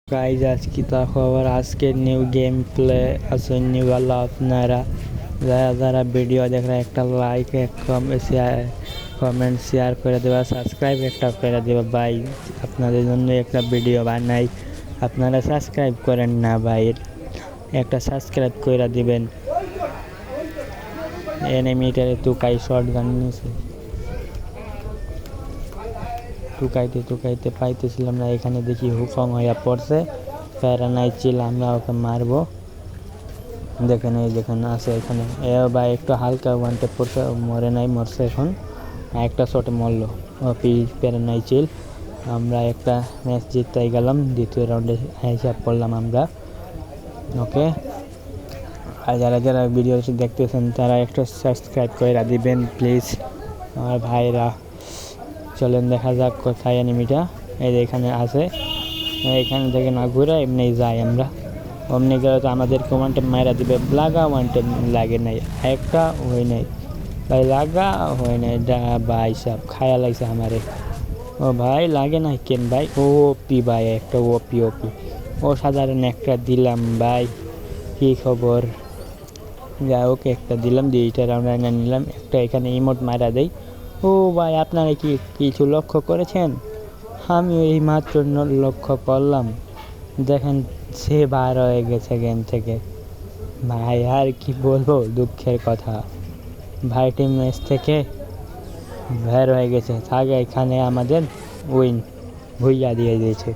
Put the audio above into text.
Guys আজকে তা খবর আজকের নিউ গেম প্লে আসেননি वाला আপনারা যারা যারা ভিডিও দেখলে একটা লাইক এক কমেন্ট শেয়ার করে দেবা সাবস্ক্রাইব একটা করে দেবা ভাই আপনাদের জন্য একটা ভিডিও বানাই আপনারা সাবস্ক্রাইব করেন না ভাই একটা সাবস্ক্রাইব করে দিবেন এনিমিটারে তুকাই শটগান নিছে টুকাইতে পাইতেছিলাম না এখানে দেখি হুকম হইয়া পড়ছে প্যারা নাই চিল আমরা ওকে মারবো দেখেন এই যেখানে আছে এখানে এ ভাই একটু হালকা ওয়ানটে পড়ছে মরে নাই মরছে এখন একটা শটে মরলো ওপি প্যারা নাই চিল আমরা একটা ম্যাচ জিততেই গেলাম দ্বিতীয় রাউন্ডে হিসাব করলাম আমরা ওকে আর যারা যারা ভিডিও দেখতেছেন তারা একটা সাবস্ক্রাইব করে দিবেন প্লিজ আমার ভাইরা চলেন দেখা যাক কোথায় এনিমিটা এই যে এখানে আছে এখান থেকে না ঘুরে এমনি যাই আমরা অমনি গেলে তো আমাদের ওয়ানটে মারা দিবে লাগা ওয়ানটে লাগে নাই একটা হয় নাই ভাই লাগা হয় নাই ভাই সব খায়া লাগছে আমারে ও ভাই লাগে না কেন ভাই ওপি ভাই একটা ওপি ও সাধারণ একটা দিলাম ভাই কি খবর যা ওকে একটা দিলাম দুইটা রাউন্ড এনে নিলাম একটা এখানে ইমোট মারা দেই ও ভাই আপনারা কি কিছু লক্ষ্য করেছেন আমি এই মাত্র লক্ষ্য করলাম দেখেন সে বার হয়ে গেছে গেম থেকে ভাই আর কি বলবো দুঃখের কথা ভাই টিম ম্যাচ থেকে বের হয়ে গেছে থাকে এখানে আমাদের উইন ভুইয়া দিয়ে দিয়েছে।